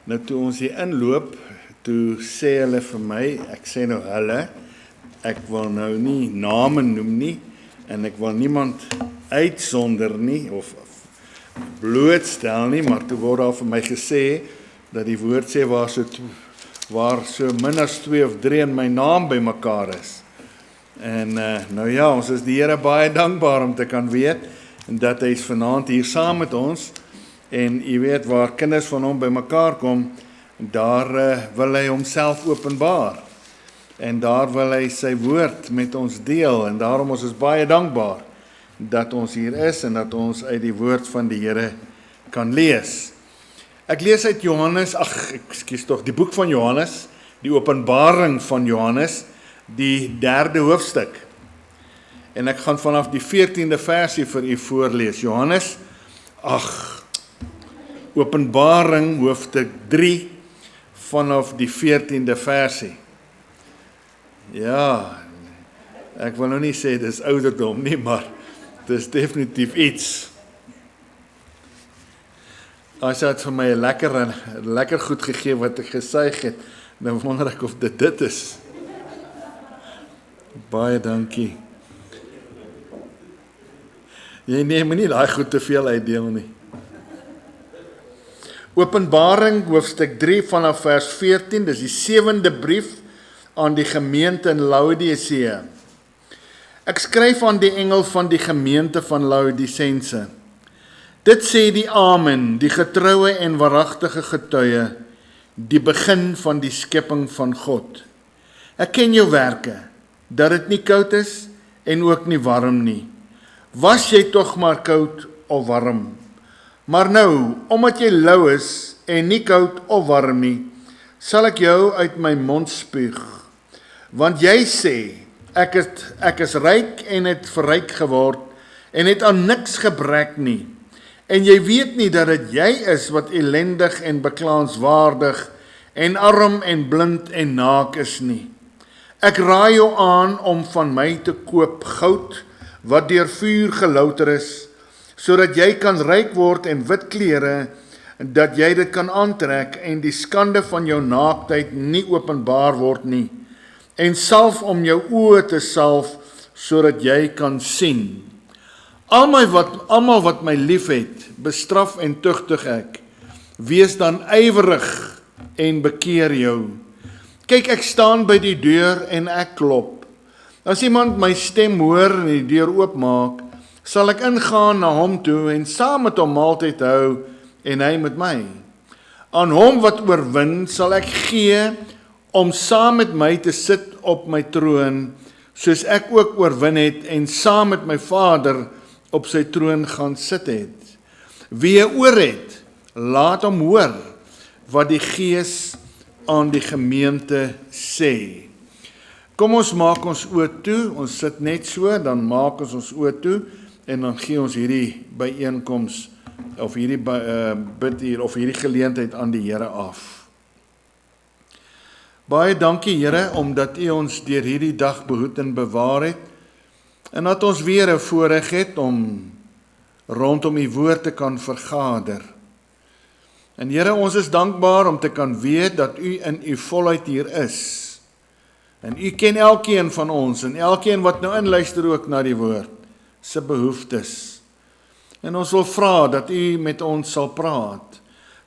Nou toe ons hier inloop, toe sê hulle vir my, ek sê nou hulle, ek wil nou nie name noem nie, en ek wil niemand uitsonder nie, of blootstel nie, maar toe word daar vir my gesê, dat die woord sê waar so min as 2 of 3 in my naam by mekaar is. En nou ja, ons is die Here baie dankbaar om te kan weet, en dat hy is vanaand hier saam met ons, en jy weet waar kinders van hom by mekaar kom, daar wil hy homself openbaar, en daar wil hy sy woord met ons deel, en daarom ons is baie dankbaar, dat ons hier is, en dat ons uit die woord van die Here kan lees. Ek lees uit Johannes, die boek van Johannes, die Openbaring van Johannes, die 3de hoofstuk. En ek gaan vanaf die 14de versie vir u voorlees. Johannes, Openbaring hoofstuk 3, vanaf die 14de versie. Ja, ek wil nou nie sê dis ouderdom nie, maar dis definitief iets. As hy het vir my lekker goed gegee wat ek gesuig het, dan wonder ek of dit is. Baie dankie. Jy neem nie daai goed te veel uitdeel nie. Openbaring hoofstuk 3 vanaf vers 14, dis die 7de brief aan die gemeente in Laodicea. Ek skryf aan die engel van die gemeente van Laodicense. Dit sê die Amen, die getroue en waaragtige getuie, die begin van die skepping van God. Ek ken jou werke, dat dit nie koud is en ook nie warm nie. Was jy tog maar koud of warm? Maar nou, omdat jy lou is en nie koud of warm nie, sal ek jou uit my mond spuug. Want jy sê, ek is ryk en het verryk geword en het aan niks gebrek nie. En jy weet nie dat dit jy is wat ellendig en beklaanswaardig en arm en blind en naak is nie. Ek raai jou aan om van my te koop goud wat deur vuur gelouter is, sodat jy kan ryk word en wit klere, dat jy dit kan aantrek en die skande van jou naaktheid nie openbaar word nie, en salf om jou oë te salf, sodat jy kan sien. Almal wat my lief het, bestraf en tugtig ek. Wees dan ywerig en bekeer jou. Kyk, ek staan by die deur en ek klop. As iemand my stem hoor en die deur oopmaak, sal ek ingaan na hom toe en saam met hom maaltyd hou en hy met my. Aan hom wat oorwin sal ek gee om saam met my te sit op my troon, soos ek ook oorwin het en saam met my Vader op sy troon gaan sit het. Wie 'n oor het, laat hom hoor wat die Gees aan die gemeente sê. Kom ons maak ons oë toe, ons sit net so, dan maak ons oë toe en dan gee ons hierdie byeenkoms of hierdie bid hier of hierdie geleentheid aan die Here af. Baie dankie Here, omdat U ons deur hierdie dag behoed en bewaar het, en dat ons weer 'n voorreg het om rondom U woord te kan vergader. En Here, ons is dankbaar om te kan weet dat U in U volheid hier is. En U ken elkeen van ons, en elkeen wat nou inluister ook na die woord, se behoeftes. En ons wil vra dat U met ons sal praat,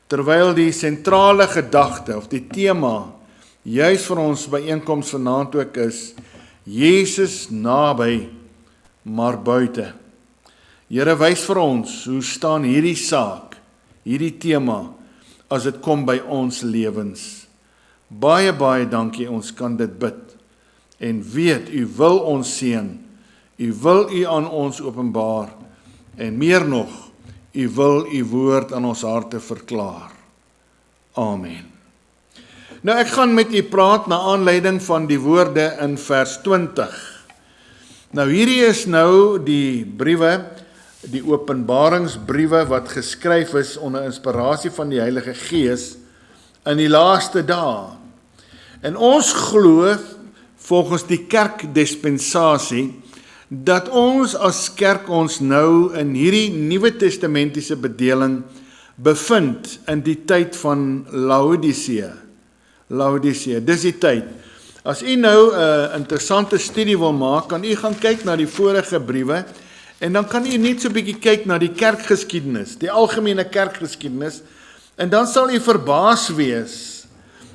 terwyl die sentrale gedagte of die tema juis vir ons byeenkoms vanaand ook is, Jesus naby, maar buite. Here, wys vir ons, hoe staan hierdie saak, hierdie tema, as dit kom by ons lewens. Baie, baie dankie, ons kan dit bid, en weet, U wil ons seën, U wil U aan ons openbaar, en meer nog, U wil U woord aan ons harte verklaar. Amen. Nou, ek gaan met u praat na aanleiding van die woorde in vers 20. Nou, hierdie is nou die briewe, die openbaringsbriewe wat geskryf is onder inspirasie van die Heilige Gees in die laaste dae. En ons glo, volgens die kerkdispensasie, dat ons as kerk ons nou in hierdie Nuwe Testamentiese bedeling bevind in die tyd van Laodicea. Laodicea, dis die tyd. As u nou 'n interessante studie wil maak, kan u gaan kyk na die vorige briewe, en dan kan u net so 'n bietjie kyk na die kerkgeskiedenis, die algemene kerkgeskiedenis, en dan sal u verbaas wees,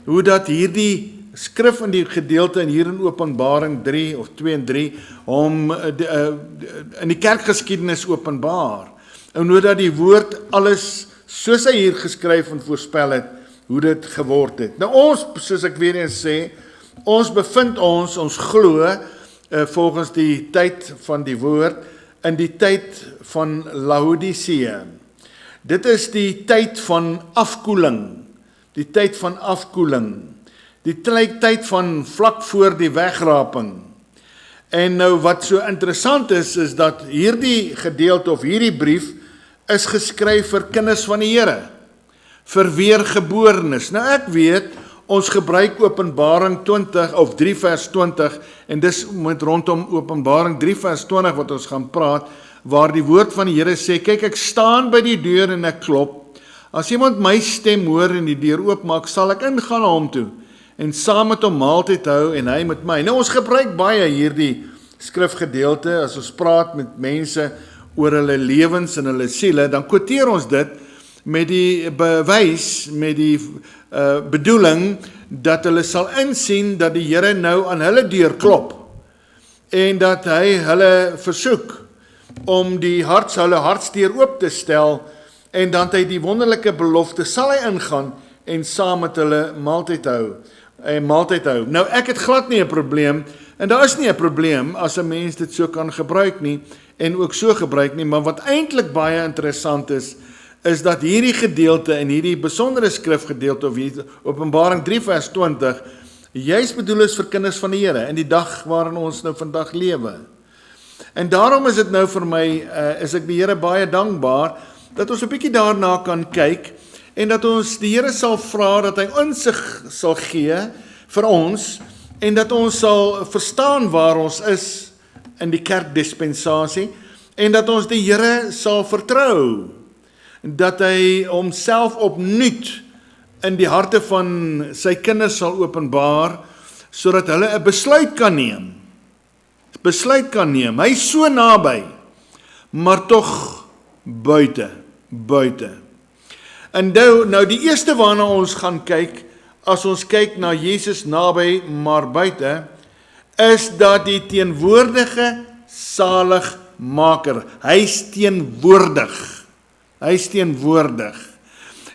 hoe dat hierdie skrif in die gedeelte en hier in Openbaring 3 of 2 en 3, hom in die kerkgeskiedenis openbaar, en hoe dat die woord alles, soos hy hier geskryf en voorspel het, hoe dit geword het. Nou ons, soos ek weer eens sê, ons bevind ons glo, volgens die tyd van die woord, in die tyd van Laodicea. Dit is die tyd van afkoeling, die tyd van afkoeling, die tyd van vlak voor die wegraping. En nou wat so interessant is dat hierdie gedeelte of hierdie brief is geskryf vir kinders van die Here, vir weergeborenes. Nou ek weet, ons gebruik Openbaring 20 of 3 vers 20 en dis met rondom Openbaring 3 vers 20 wat ons gaan praat, waar die woord van die Here sê, kyk, ek staan by die deur en ek klop. As iemand my stem hoor en die deur oopmaak, sal ek ingaan na hom toe en saam met hom maaltyd hou en hy met my. Nou ons gebruik baie hierdie skrifgedeelte as ons praat met mense oor hulle lewens en hulle siele, dan quoteer ons dit met die bewys, met die bedoeling, dat hulle sal insien dat die Here nou aan hulle deur klop, en dat hy hulle versoek om hulle hartsdeur oop te stel, en dan hy die wonderlike belofte, sal hy ingaan, en saam met hulle maaltyd hou. Nou ek het glad nie 'n probleem, en daar is nie 'n probleem, as 'n mens dit so kan gebruik nie, en ook so gebruik nie, maar wat eintlik baie interessant is dat hierdie gedeelte en hierdie besondere skrifgedeelte of hier Openbaring 3 vers 20 juis bedoel is vir kinders van die Here in die dag waarin ons nou vandag lewe. En daarom is dit nou vir my, is ek die Here baie dankbaar dat ons 'n bietjie daarna kan kyk en dat ons die Here sal vra dat hy insig sal gee vir ons en dat ons sal verstaan waar ons is in die kerkdispensasie en dat ons die Here sal vertrou, dat hy homself opnuut in die harte van sy kinders sal openbaar, sodat hulle 'n besluit kan neem. Hy is so naby, maar tog buite. En nou die eerste waarna ons gaan kyk, as ons kyk na Jesus naby, maar buite, is dat die teenwoordige saligmaker, hy is teenwoordig.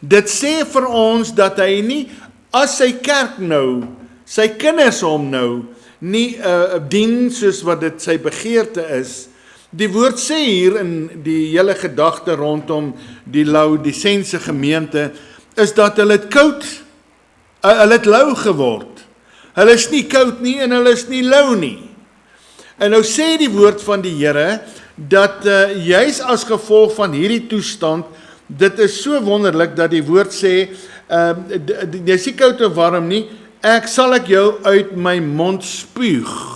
Dit sê vir ons dat hy nie, as sy kerk nou, sy kinders hom nou, nie dien soos wat dit sy begeerte is. Die woord sê hier in die hele gedagte rondom die Laodicense gemeente, is dat hulle het koud, hulle het lou geword. Hulle is nie koud nie en hulle is nie lou nie. En nou sê die woord van die Here, dat juis as gevolg van hierdie toestand, dit is so wonderlik dat die woord sê, jy is nie koud of warm nie, sal ek jou uit my mond spuug.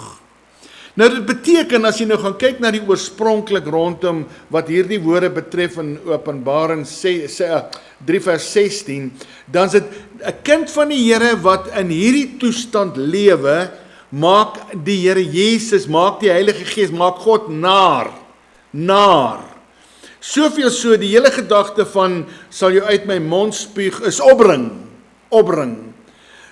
Nou dit beteken, as jy nou gaan kyk na die oorspronklik rondom wat hierdie woorde betref in Openbaring 3 vers 16, dan is dit 'n kind van die Here wat in hierdie toestand lewe, maak die Here Jesus, maak die Heilige Gees, maak God naar. Soveel so, die hele gedagte van, sal jou uit my mond spuug, is opbring.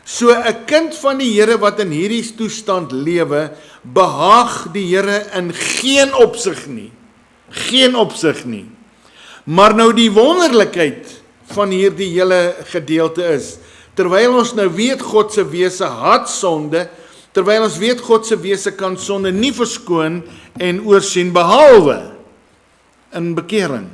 So 'n kind van die Here wat in hierdie toestand lewe, behaag die Here in geen opsig nie. Maar nou die wonderlikheid van hierdie hele gedeelte is, terwyl ons nou weet God se wese haat sonde, terwyl ons weet God se wese kan sonde nie verskoon en oorsien behalwe in bekering.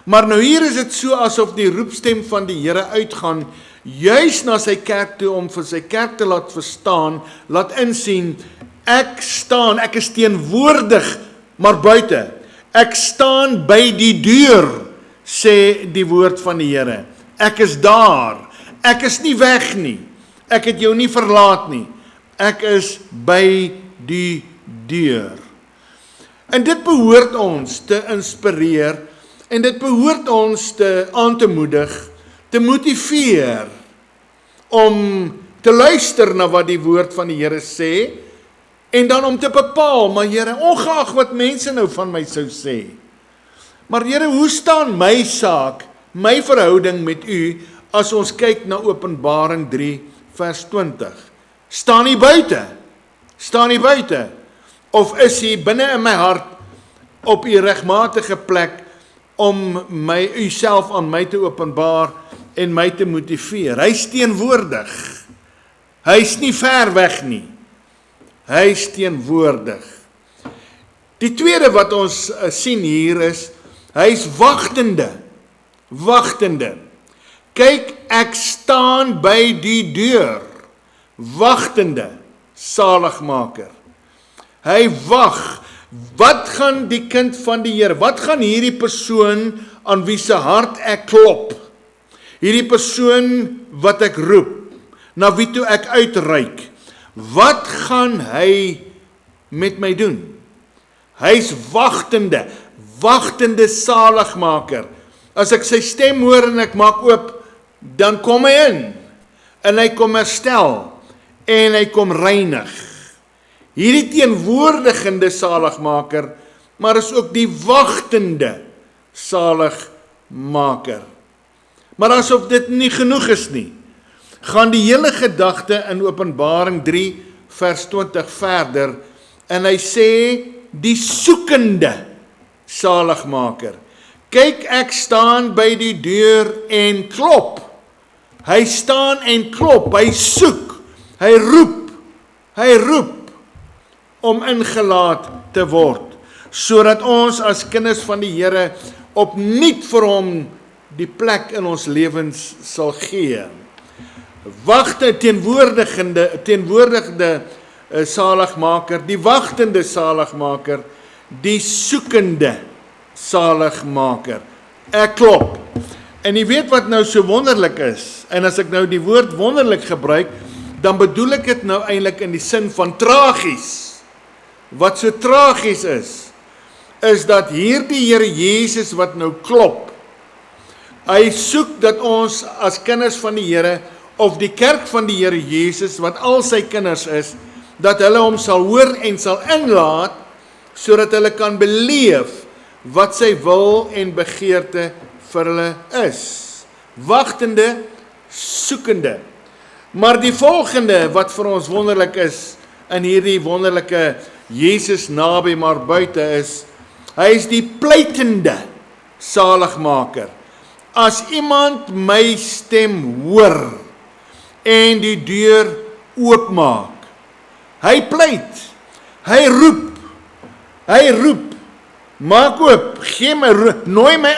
Maar nou hier is dit so asof die roepstem van die Here uitgaan, juis na sy kerk toe, om vir sy kerk te laat verstaan, laat insien, ek is teenwoordig, maar buite. Ek staan by die deur, sê die woord van die Here. Ek is daar, ek is nie weg nie, ek het jou nie verlaat nie, ek is by die deur. En dit behoort ons te inspireer, En dit behoort ons aan te moedig, te motiveer, om te luister na wat die woord van die Here sê, en dan om te bepaal, maar Here, ongeag wat mense nou van my sou sê, maar Here, hoe staan my saak, my verhouding met U, as ons kyk na Openbaring 3 vers 20? Staan U buite? Staan U buite? Of is U binne in my hart op U regmatige plek om U self aan my te openbaar en my te motiveer? Hy's teenwoordig. Hy's nie ver weg nie. Hy's teenwoordig. Die tweede wat ons sien hier is, hy's wagtende. Wagtende. Kyk, ek staan by die deur. Wagtende. Saligmaker. Hy wag. Wat gaan die kind van die Here, wat gaan hierdie persoon aan wie se hart ek klop, hierdie persoon wat ek roep, na wie toe ek uitreik, wat gaan hy met my doen? Hy's wagtende, wagtende saligmaker. As ek sy stem hoor en ek maak oop, dan kom hy in, en hy kom herstel, en hy kom reinig. Hierdie teenwoordigende saligmaker, maar is ook die wagtende saligmaker. Maar asof dit nie genoeg is nie, gaan die hele gedagte in Openbaring 3 vers 20 verder, en hy sê, die soekende saligmaker. Kyk, ek staan by die deur en klop. Hy staan en klop, hy soek, hy roep, om ingelaat te word, sodat ons as kinders van die Here opnuut vir hom die plek in ons lewens sal gee. Teenwoordigende saligmaker, die wagtende saligmaker, die soekende saligmaker. Ek klop. En jy weet wat nou so wonderlik is, en as ek nou die woord wonderlik gebruik, dan bedoel ek dit nou eintlik in die sin van tragies. Wat so tragies is dat hierdie Here Jesus wat nou klop, hy soek dat ons as kinders van die Here, of die kerk van die Here Jesus, wat al sy kinders is, dat hulle hom sal hoor en sal inlaat, sodat hulle kan beleef wat sy wil en begeerte vir hulle is. Wagtende, soekende. Maar die volgende wat vir ons wonderlik is, in hierdie wonderlike Jesus naby maar buite is, hy is die pleitende saligmaker. As iemand my stem hoor en die deur oopmaak, hy pleit, hy roep, maak oop, gee my, nooi my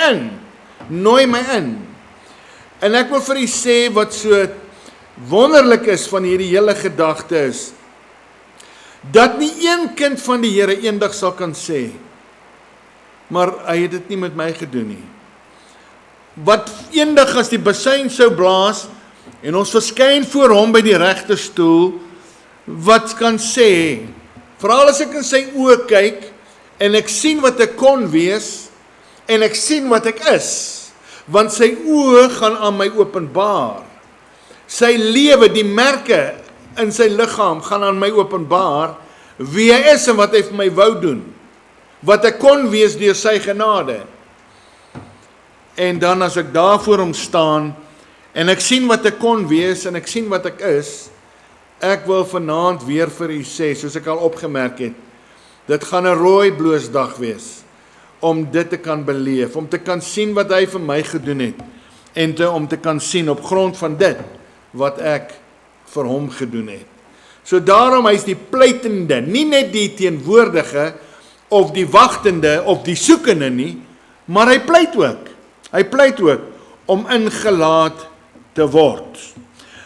in. En ek wil vir u sê wat so wonderlik is van hierdie hele gedagte is, dat nie een kind van die Here eendag sal kan sê, maar hy het dit nie met my gedoen nie. Wat eendag as die besuin sou blaas, en ons verskyn voor hom by die regterstoel, wat kan sê, veral as ek in sy oë kyk, en ek sien wat ek kon wees, en ek sien wat ek is, want sy oë gaan aan my openbaar. Sy lewe, die merke in sy liggaam gaan aan my openbaar, wie hy is en wat hy vir my wou doen, wat ek kon wees deur sy genade. En dan as ek daar voor hom staan, en ek sien wat ek kon wees, en ek sien wat ek is, ek wil vanaand weer vir u sê, soos ek al opgemerk het, dit gaan 'n rooi bloosdag wees, om dit te kan beleef, om te kan sien wat hy vir my gedoen het, en om te kan sien op grond van dit, wat ek vir hom gedoen het. So daarom, hy is die pleitende, nie net die teenwoordige, of die wagtende, of die soekende nie, maar hy pleit ook, om ingelaat te word.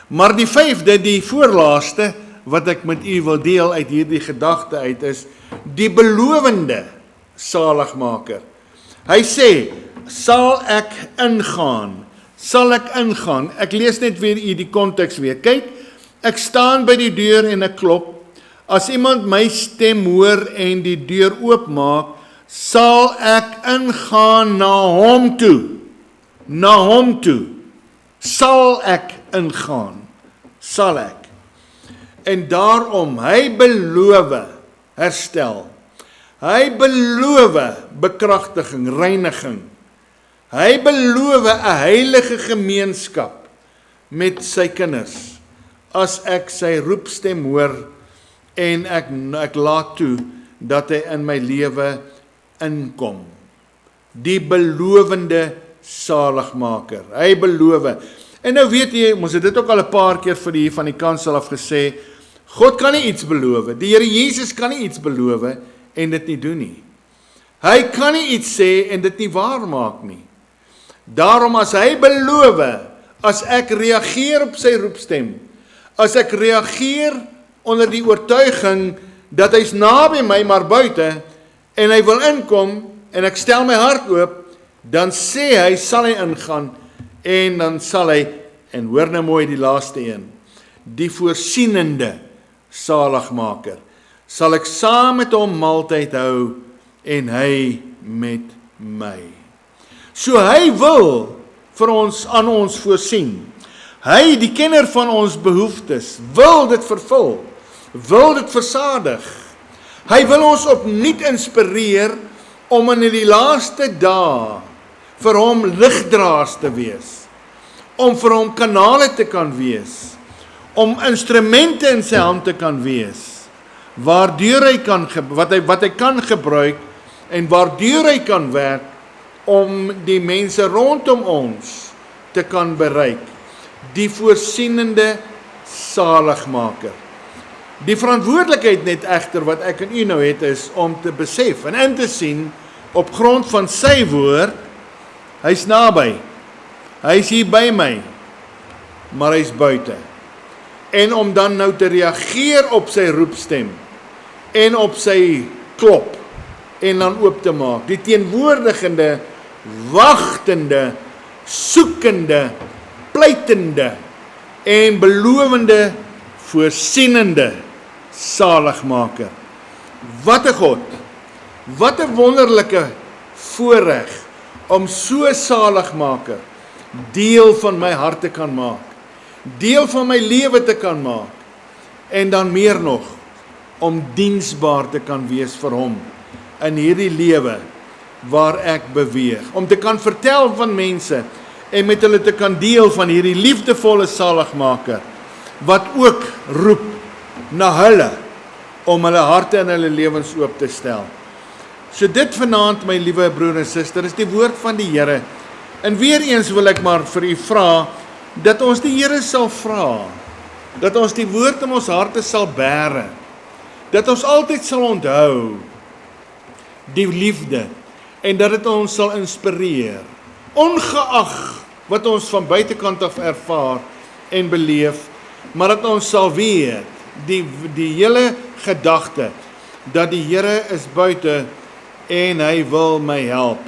Maar die vyfde, die voorlaaste, wat ek met u wil deel uit hierdie gedagte uit is, die belovende saligmaker. Hy sê, sal ek ingaan, ek lees net weer u die konteks weer, kyk, ek staan by die deur en ek klop, as iemand my stem hoor en die deur oopmaak, sal ek ingaan na hom toe. Na hom toe. Sal ek ingaan. Sal ek. En daarom, hy beloof herstel. Hy beloof bekragtiging, reiniging. Hy beloof 'n heilige gemeenskap met sy kinders. As ek sy roepstem hoor en ek laat toe dat hy in my lewe inkom. Die belovende saligmaker. Hy beloof. En nou weet jy, ons het dit ook al 'n paar keer vir die van die kansel af gesê, God kan nie iets beloof. Die Here Jesus kan nie iets beloof en dit nie doen nie. Hy kan nie iets sê en dit nie waar maak nie. Daarom as hy beloof, as ek reageer op sy roepstem, as ek reageer onder die oortuiging dat hy's naby my maar buite en hy wil inkom en ek stel my hart oop, dan sê hy sal hy ingaan en dan sal hy, en hoor nou mooi die laaste een, die voorsienende saligmaker, sal ek saam met hom maaltyd hou en hy met my. So hy wil vir ons aan ons voorsien. Hy, die kenner van ons behoeftes, wil dit vervul, wil dit versadig. Hy wil ons opnuut inspireer om in die laaste dae vir hom ligdraers te wees, om vir hom kanale te kan wees, om instrumente in sy hand te kan wees, waardeur hy kan wat hy kan gebruik en waardeur hy kan werk om die mense rondom ons te kan bereik. Die voorsienende saligmaker. Die verantwoordelikheid net egter wat ek en u nou het is om te besef en in te sien op grond van sy woord, hy's naby. Hy's hier by my, maar hy's buite. En om dan nou te reageer op sy roepstem en op sy klop en dan oop te maak. Die teenwoordigende, wagtende, soekende, pleitende en belovende, voorsienende saligmaker. Wat 'n God, wat 'n wonderlike voorreg om so saligmaker deel van my hart te kan maak, deel van my lewe te kan maak, en dan meer nog, om diensbaar te kan wees vir hom in hierdie lewe waar ek beweeg, om te kan vertel van mense en met hulle te kan deel van hierdie liefdevolle saligmaker wat ook roep na hulle om hulle harte en hulle lewens oop te stel. So dit vanaand, my liewe broer en suster, is die woord van die Here. En weer eens wil ek maar vir u vra dat ons die Here sal vra, dat ons die woord in ons harte sal bære, dat ons altyd sal onthou die liefde en dat dit ons sal inspireer, ongeag wat ons van buitekant af ervaar en beleef, maar dat ons sal weet, die hele gedagte, dat die Here is buite en hy wil my help.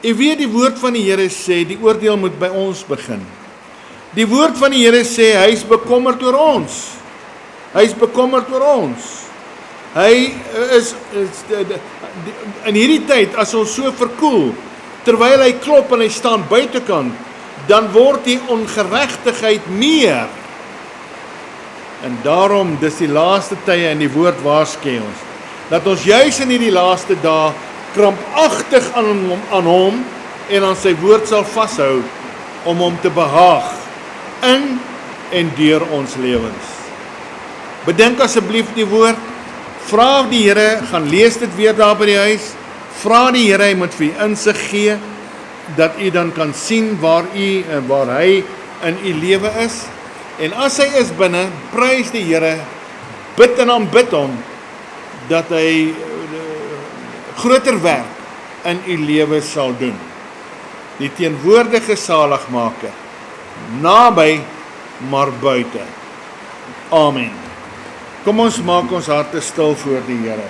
U weet die woord van die Here sê, die oordeel moet by ons begin. Die woord van die Here sê, hy is bekommerd oor ons. Hy is bekommerd oor ons. Hy is in hierdie tyd, as ons so verkoel, terwyl hy klop en hy staan buitekant, dan word die ongeregtigheid meer. En daarom, dis die laaste tye in die woord waarsku ons, dat ons juis in hierdie laaste dae krampagtig aan hom en aan sy woord sal vashou, om hom te behaag, in en deur ons lewens. Bedink asseblief die woord, vra die Here, gaan lees dit weer daar by die huis, vra die Here, hy moet vir u insig gee, dat u dan kan sien waar hy in u lewe is, en as hy is binne, prys die Here, bid en aanbid hom, dat hy groter werk in u lewe sal doen. Die teenwoordige saligmaker, naby, maar buite. Amen. Kom ons maak ons harte stil voor die Here.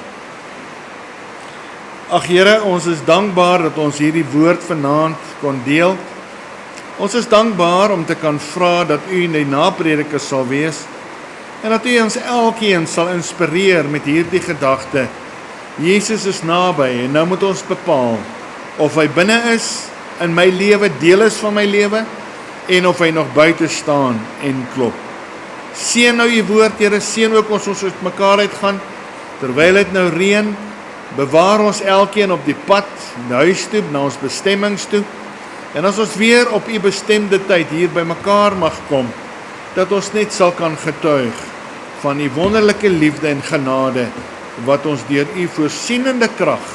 Ag Here, ons is dankbaar dat ons hierdie woord vanaand kon deel. Ons is dankbaar om te kan vra dat u in die naprediker sal wees en dat u ons elkeen sal inspireer met hierdie gedagte Jesus is naby en nou moet ons bepaal of hy binne is in my lewe, deel is van my lewe, en of hy nog buite staan en klop. Seën nou u woord, Here, seën ook ons uit mekaar uitgaan, terwyl dit nou reën, bewaar ons elkeen op die pad, na huis toe, na ons bestemmings toe, en as ons weer op u bestemde tyd hier by mekaar mag kom, dat ons net sal kan getuig van u wonderlike liefde en genade, wat ons deur u voorsienende krag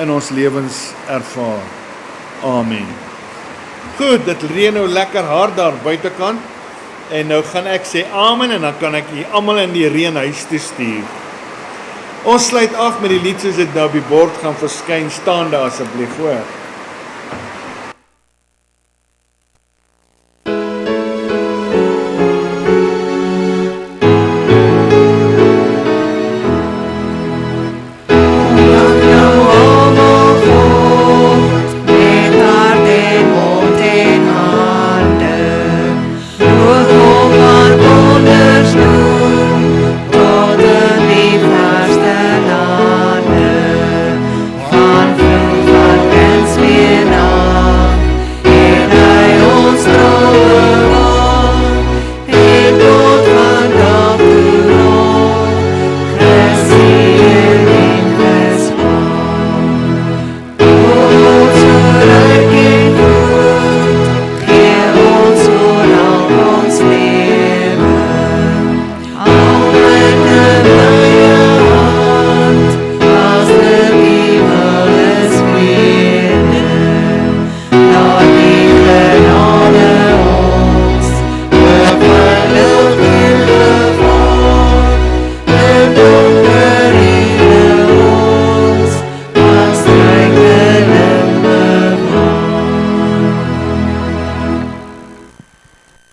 in ons lewens ervaar. Amen. Goed, dit reën nou lekker hard daar buitekant, en nou gaan ek sê amen, en dan kan ek u almal in die reën huis toe stuur. Ons sluit af met die lied soos dit nou op die bord gaan verskyn, staan daar asseblief voor.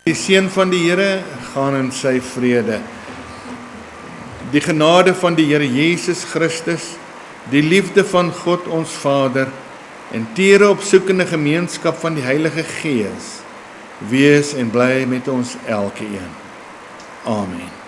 Die seën van die Here gaan in sy vrede. Die genade van die Here Jesus Christus, die liefde van God ons Vader en teere opsoekende gemeenskap van die Heilige Gees, wees en bly met ons elkeen. Amen.